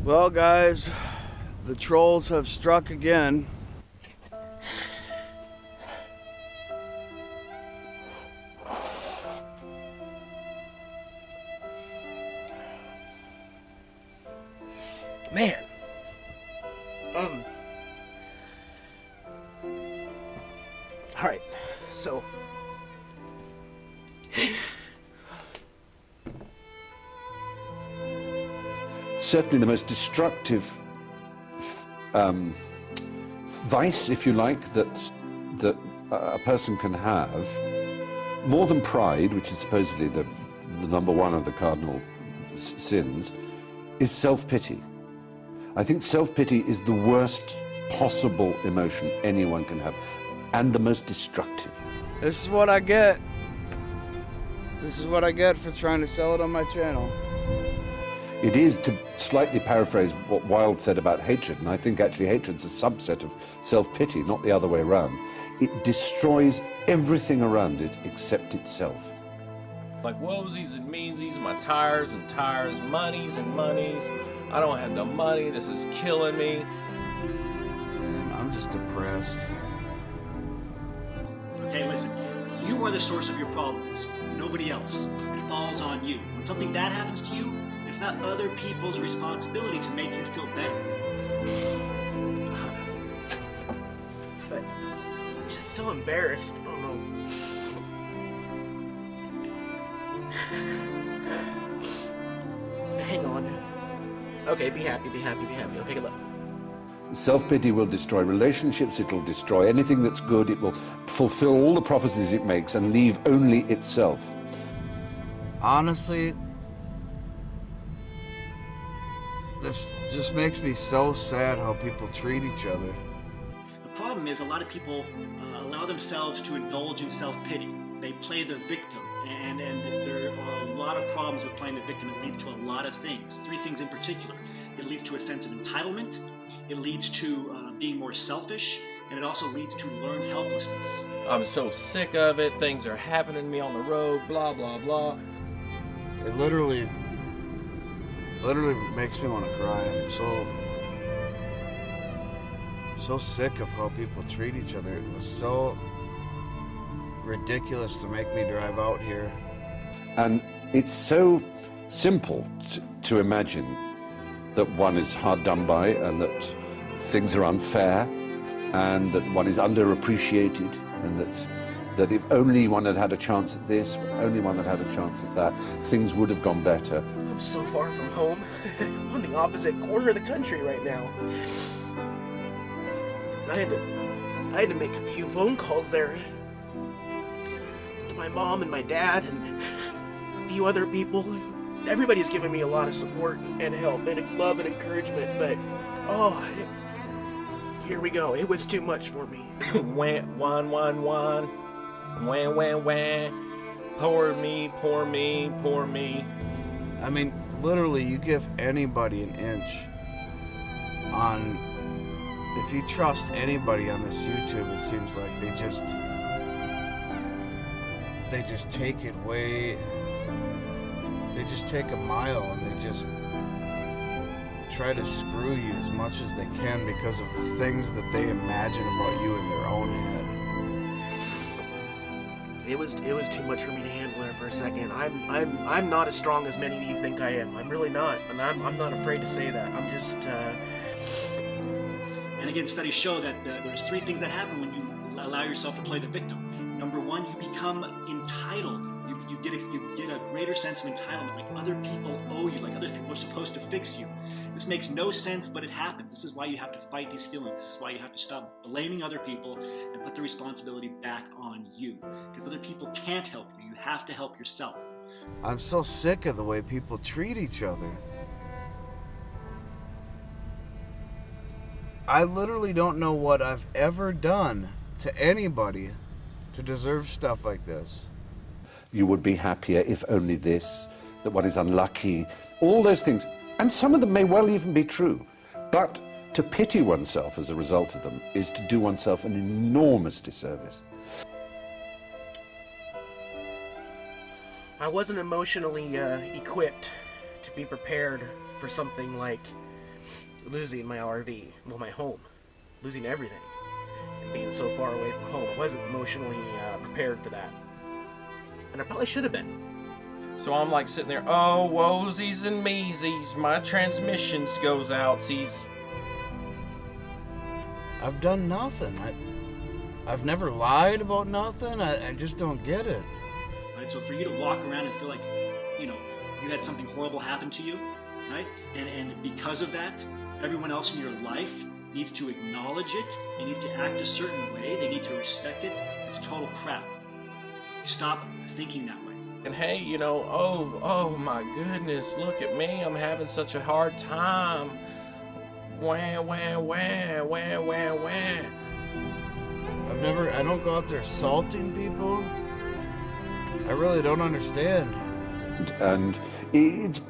Well, guys, the trolls have struck again. Man. Alright, so certainly the most destructive vice, if you like, that a person can have, more than pride, which is supposedly the number one of the cardinal sins, is self-pity. I think self-pity is the worst possible emotion anyone can have, and the most destructive. This is what I get. This is what I get for trying to sell it on my channel. It is, to slightly paraphrase what Wilde said about hatred, and I think actually hatred's a subset of self-pity, not the other way around. It destroys everything around it except itself. Like woesies and measies, my tires and tires, monies and monies. I don't have no money, this is killing me. Man, I'm just depressed. Okay, listen, you are the source of your problems, nobody else. It falls on you. When something bad happens to you, it's not other people's responsibility to make you feel better. but I'm just still embarrassed. I don't know. Hang on. Okay, be happy, be happy, be happy. Okay, look. Self-pity will destroy relationships, it'll destroy anything that's good, it will fulfill all the prophecies it makes and leave only itself. Honestly, this just makes me so sad how people treat each other. The problem is a lot of people allow themselves to indulge in self-pity. They play the victim, and there are a lot of problems with playing the victim. It leads to a lot of things, 3 things in particular. It leads to a sense of entitlement, it leads to being more selfish, and it also leads to learned helplessness. I'm so sick of it, things are happening to me on the road, blah, blah, blah. It literally makes me want to cry. I'm so sick of how people treat each other. It was so ridiculous to make me drive out here. And it's so simple to imagine that one is hard done by and that things are unfair and that one is underappreciated and that if only one had had a chance at this, only one had had a chance at that, things would have gone better. I'm so far from home. I'm on the opposite corner of the country right now. I had to make a few phone calls there to my mom and my dad and a few other people. Everybody's given me a lot of support and help and love and encouragement, but here we go. It was too much for me. Wah, wah, wah. Poor me, poor me, poor me. I mean, literally, you give anybody an inch on... If you trust anybody on this YouTube, it seems like they just take it way... They just take a mile and they just try to screw you as much as they can because of the things that they imagine about you in their own head. It was too much for me to handle there for a second. I'm not as strong as many of you think I am. I'm really not, and I'm not afraid to say that. I'm just. And again, studies show that there's 3 things that happen when you allow yourself to play the victim. Number 1, you become entitled. You get a greater sense of entitlement, like other people owe you, like other people are supposed to fix you. This makes no sense, but it happens. This is why you have to fight these feelings. This is why you have to stop blaming other people and put the responsibility back on you. Because other people can't help you. You have to help yourself. I'm so sick of the way people treat each other. I literally don't know what I've ever done to anybody to deserve stuff like this. You would be happier if only this, that one is unlucky, all those things. And some of them may well even be true. But to pity oneself as a result of them is to do oneself an enormous disservice. I wasn't emotionally equipped to be prepared for something like losing my RV, well, my home, losing everything, and being so far away from home. I wasn't emotionally prepared for that, and I probably should have been. So I'm like sitting there, oh, woesies and meesies, my transmissions goes outsies. I've done nothing. I've never lied about nothing. I just don't get it. Right? So for you to walk around and feel like, you know, you had something horrible happen to you, right? And because of that, everyone else in your life needs to acknowledge it. They need to act a certain way. They need to respect it. It's total crap. Stop thinking that way. And hey, you know, oh my goodness, look at me, I'm having such a hard time. Wah, wah, wah, wah, wah, wah. I don't go out there assaulting people. I really don't understand. And it's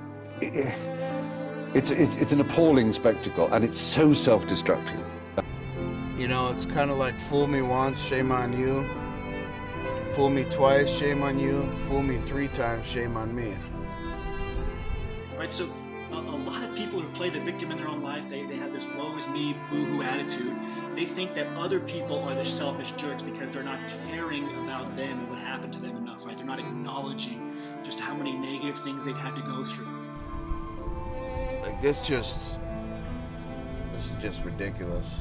an appalling spectacle, and it's so self-destructive. You know, it's kind of like fool me once, shame on you. Fool me twice, shame on you. Fool me 3 times, shame on me. Right, so a lot of people who play the victim in their own life, they have this woe is me, boo-hoo attitude. They think that other people are the selfish jerks because they're not caring about them and what happened to them enough, right? They're not acknowledging just how many negative things they've had to go through. Like, this is just ridiculous.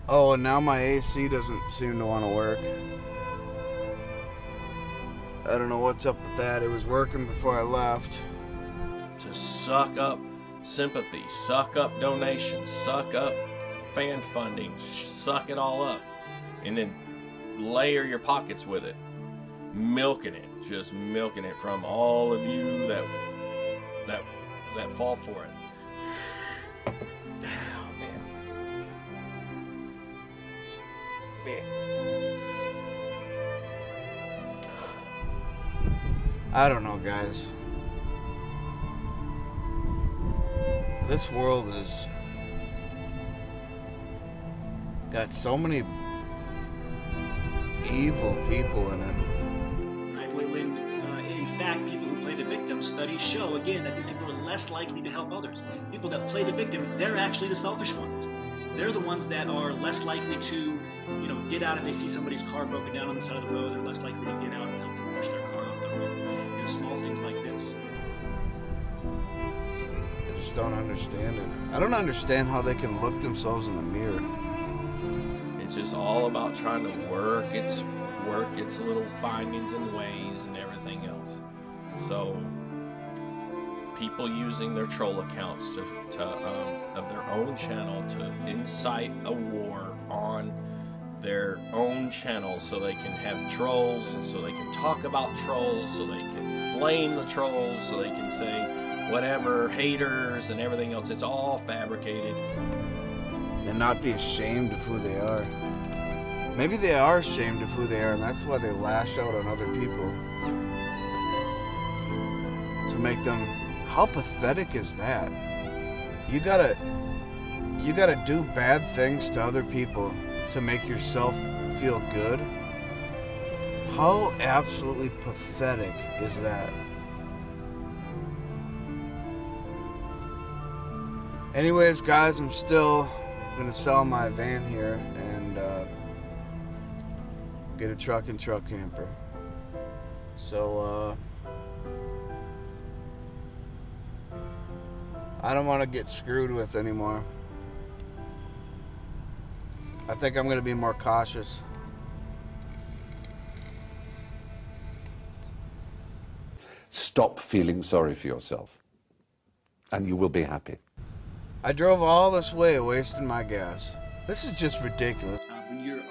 Oh, and now my AC doesn't seem to want to work. I don't know what's up with that. It was working before I left. Just suck up sympathy, suck up donations, suck up fan funding, suck it all up, and then layer your pockets with it, milking it, just milking it from all of you that fall for it. Oh, man. I don't know, guys. This world has got so many evil people in it. Right? When in fact, people who play the victim, studies show, again, that these people are less likely to help others. People that play the victim, they're actually the selfish ones. They're the ones that are less likely to, you know, get out if they see somebody's car broken down on the side of the road. They're less likely to get out and help them push their car off the road. You know, small things like this. I just don't understand it. I don't understand how they can look themselves in the mirror. It's just all about trying to work its little findings and ways and everything else. So people using their troll accounts to of their own channel to incite a war on their own channel, so they can have trolls, and so they can talk about trolls, so they can blame the trolls, so they can say whatever, haters and everything else. It's all fabricated. And not be ashamed of who they are. Maybe they are ashamed of who they are, and that's why they lash out on other people. To make them... How pathetic is that? You gotta do bad things to other people to make yourself feel good? How absolutely pathetic is that? Anyways, guys, I'm still gonna sell my van here and get a truck and truck camper. So I don't want to get screwed with anymore. I think I'm gonna be more cautious. Stop feeling sorry for yourself, and you will be happy. I drove all this way wasting my gas. This is just ridiculous. When you're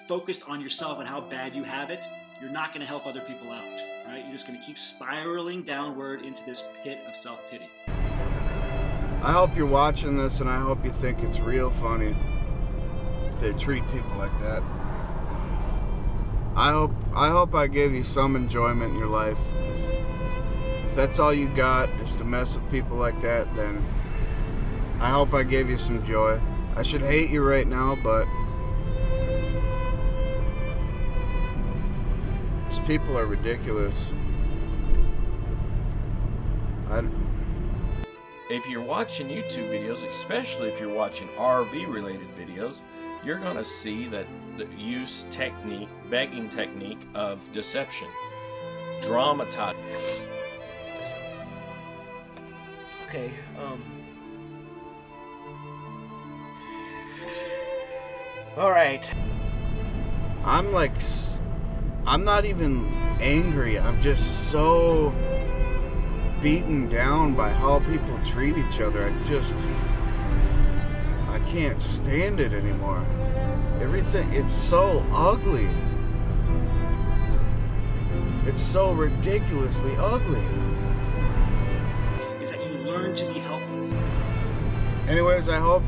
focused on yourself and how bad you have it, you're not going to help other people out, right? You're just going to keep spiraling downward into this pit of self-pity. I hope you're watching this, and I hope you think it's real funny to treat people like that. I hope I gave you some enjoyment in your life. If that's all you got, is to mess with people like that, then I hope I gave you some joy. I should hate you right now, but these people are ridiculous. if you're watching YouTube videos, especially if you're watching RV related videos, you're going to see that the begging technique of deception, dramatize. Okay, all right. I'm not even angry. I'm just so beaten down by how people treat each other. I can't stand it anymore. Everything, it's so ugly. It's so ridiculously ugly. Is that you learn to be helpless. Anyways, I hope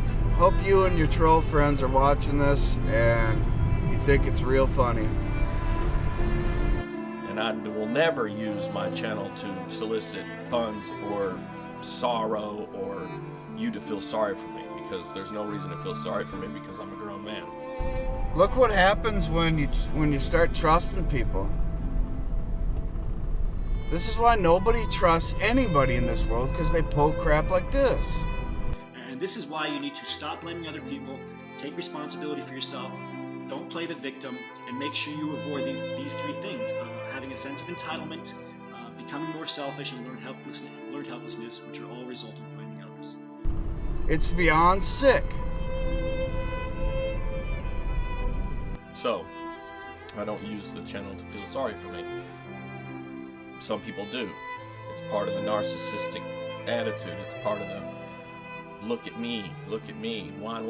you and your troll friends are watching this and you think it's real funny. And I will never use my channel to solicit funds or sorrow or you to feel sorry for me, because there's no reason to feel sorry for me because I'm a grown man. Look what happens when you start trusting people. This is why nobody trusts anybody in this world, because they pull crap like this. And this is why you need to stop blaming other people, take responsibility for yourself, don't play the victim, and make sure you avoid these three things. Having a sense of entitlement, becoming more selfish, and learned helplessness, which are all resulting in blaming others. It's beyond sick. So, I don't use the channel to feel sorry for me. Some people do. It's part of the narcissistic attitude. It's part of the look at me, whine,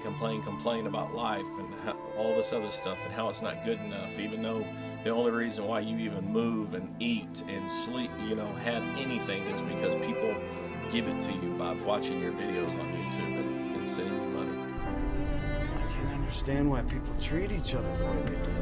complain about life and all this other stuff and how it's not good enough, even though the only reason why you even move and eat and sleep, have anything is because people give it to you by watching your videos on YouTube and sending you money. I can't understand why people treat each other the way they do.